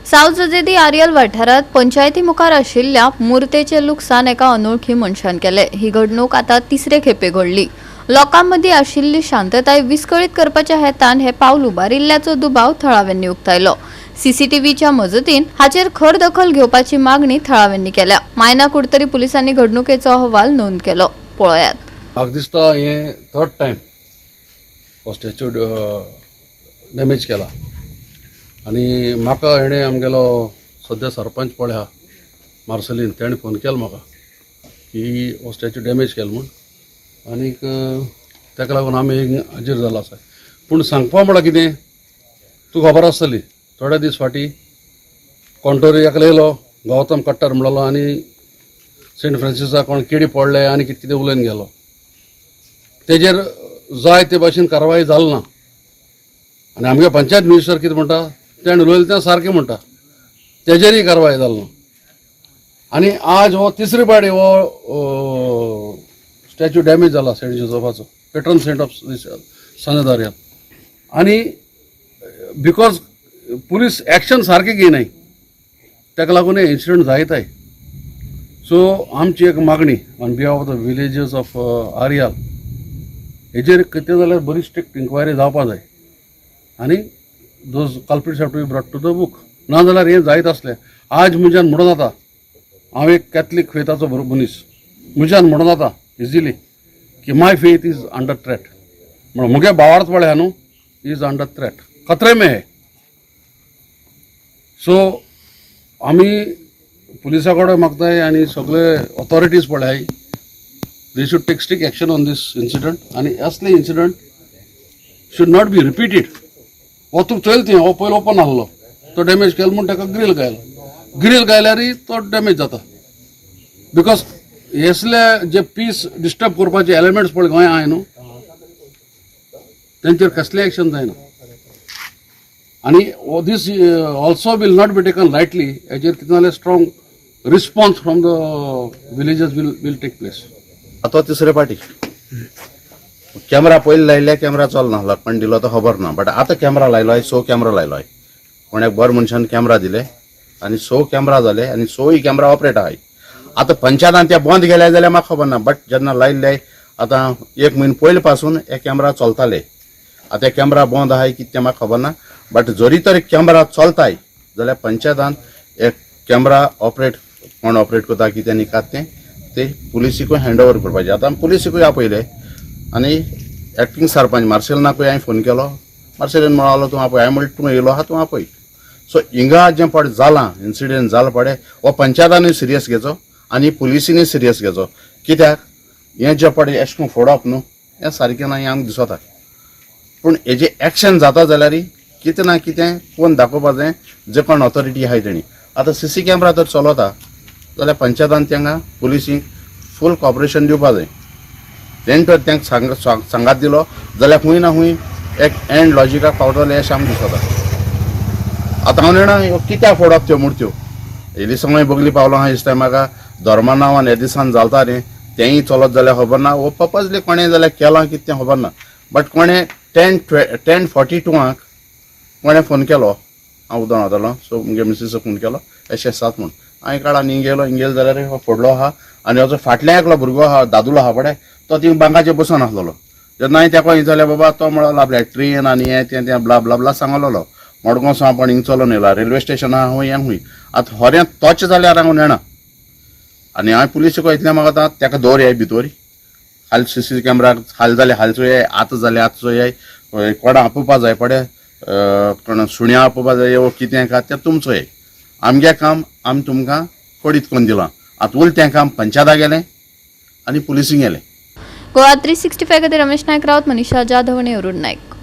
सावजजेदी आर्यल वाठारात पंचायती मुखार आशिल्ल्या मुर्तेचे लुकसाण एका अनोळखी मनशान केले। ही घडणूक आता तिसरे खेपे घडली। लोकांमदी आशिल्ली शांतताय विस्कळीत करपाच्या हेतान हे पाऊल उबारिल्ल्याचो दुबाव थळाव्यांनी उक्तायलो। सीसीटीव्हीच्या मजतीन हाचेर खर दखल घेवपाची मागणी थळाव्यांनी केल्या। मायना कुडतरी पुलिसांनी घडणुकेचो अहवाल नोंद केलो। पळयात। म्हाका दिसता हे थर्ड टायम हो स्टॅच्यू डॅमेज केला आनी म्हाका हेणें आमगेलो सद्या सरपंच पळय आहा मार्सेलीन तेणें फोन केलो म्हाका की हो स्टॅच्यू डॅमेज केलो म्हूण आनीक ताका लागून आमी हाजीर जाला आसा। पूण सांगपा म्हळ्यार कितें तुका खबर आसतली थोडे दीस फाटीं कोंटोरी एकलो गौतम कट्टर म्हणलो आनी सेंट फ्रांसिसा कोण किडी पडले आनी कितें कितें उलयन गेलो तेजेर जाय ते भाशेन कारवाय जाली ना आनी आमगे पंचायत मिनिस्टर कितें म्हणटा तेणें उलयलें तें सारकें म्हणटा तेजेरय कारवाय जाली ना आनी आज हो तिसरी पावटी हो स्टॅच्यू डॅमेज जाला सेंट जोसेफाचो पेट्रन सेंट ऑफ सनदार्या आनी बिकॉज पुलीस एक्शन सारकें घेयनाय ताका लागून हे इन्सिडंट जायताय। सो आमची एक मागणी on behalf of the villages of Aryal हेजेर कितें जाल्यार बरी स्ट्रिक्ट इन्क्वायरी जावपा जाय आनी those culprits have to be brought to the book ना जाल्यार हें जायत आसलें। आज म्हज्यान म्हणून जाता हांव एक कॅथलीक फेथाचो मनीस म्हज्यान म्हणून जाता इजिली की माय फेथ इज अंडर थ्रेट म्हण मुगे भावार्थ पळय न्हू इज अंडर थ्रेट खतरे में है। सो आमी पुलिसा कडेन मागताय आनी सगळे ऑथॉरिटीज पळय they should take strict action on this incident आनी असले incident should not be repeated. हो तूं चल ती हो पयलो ओपन आहलो तो डॅमेज केलो म्हूण ताका ग्रील गायल्यारय तो डॅमेज जाता बिकॉज हेसले जे पीस डिस्टर्ब करपाचे एलिमेंट्स पळय गोंया आहाय न्हू तेंचेर कसलें एक्शन जायना आनी this also will not be taken lightly हेजेर कितें जाल्यार strong response from the villages will take place. आता तिसरे पाटी कॅमेरा पयलीं लायिल्ले कॅमेरा चलना लटकण दिलो तो खबर ना बट आतां कॅमेरा लायलो 100 कॅमेरा लायलो कोणेक बरे मनशान कॅमेरा दिले आनी 100 कॅमेरा जाले आनी 100 कॅमेरा ऑपरेट आहाय। आतां पंचायतान ते बंद केले जाल्यार म्हाका खबर ना बट जेन्ना लायिल्ले आतां 1 म्हयनो पयलीं पासून हे कॅमेरा चलताले आतां कॅमेरा बंद आहाय कितें तें म्हाका खबर ना बट जरी तर कॅमेरा चलताय जाल्यार पंचायतान एक कॅमेरा ऑपरेट कोण ऑपरेट करता कितें आनी कात ते पुलिसीकूय हँड ओवर करपाचें। आतां पुलिसीकूय आपयले आनी एक्टींग सरपंच मार्सेलनाकूय हांवें फोन केलो मार्सेलीन म्हणालो तूं आपय हांवें म्हणलें तूं येयलो आहा तूं आपय। सो हिंगा जें पड जालां इन्सिडेंट जाला पळय हो पंचायतानूय सिरियस घेवचो आनी पुलिसीनूय सिरियस घेवचो कित्याक हें जें पड अशें करून फोडप न्हू हें सारकें ना हें आमकां दिसता पूण हेजें एक्शन जाता जाल्यार कितें ना कितें कोण दाखोवपा जाय जे कोण ऑथॉरिटी आहाय तेणी। आतां सीसी कॅमेरा तर चलता जाल्यार पंचायतान तांकां पुलिसीक फूल कॉपरेशन दिवपा जाय तेणे तर तांकां सांगात दिलो जाल्यार खूंय ना खूंय एक एंड लॉजिकाक पावतले अशें आमकां दिसता। आतां हांव जाणा कित्याक फोडप त्यो मुर्त्यो हेली समय बगली पावलो आहा दिसता म्हाका धर्मा नांवान हे दिसान जालता न्ही तेंय चलत जाल्यार खबर ना वो पर्पजली कोणें जाल्यार केलां कितें तें खबर ना बट कोणें 10:42 कोणें फोन केलो हांव उदोण वतालो सो मुगे मिसीसो फोन केलो अशें सात म्हूण हांवें काळा इंगेल जाल्यार हो फोडलो आहा आनी हाजो फाटल्यान एकलो भुरगो आहा दादूलो आहा पळय तो थिंग बँकाचेर बसून आसलेलो जेन्ना हांवें तेका जाल्यार बाबा तो म्हणलो आपल्या ट्रेन आनी हें तें ब्ला ब्ला ब्ला सांगलेलो मडगांव आपण हिंग चलोवन येयला रेल्वे स्टेशन आहा हूंय हें हूंय आतां होरें तोच जाल्यार हांव नेना आनी हांवें पुलिसीक इतलें मागता ताका दवर भितर हाल सीसी कॅमेरा हाल जाल्यार हालचो ये आतां जाल्यार आतांचो ये कोणा आपोवपा जाय पळय कोण सुण्या आपोवपा जाय वो कितें का तें तुमचो ये आमगे काम आमी तुमकां कोडीत करून दिलां आतां उरलें काम पंचायता गेलें आनी पुलिसीक गेलें। गोवा 365 खातीर रमेश नायक रावत, मनीषा जाधव आनी अरुण नायक।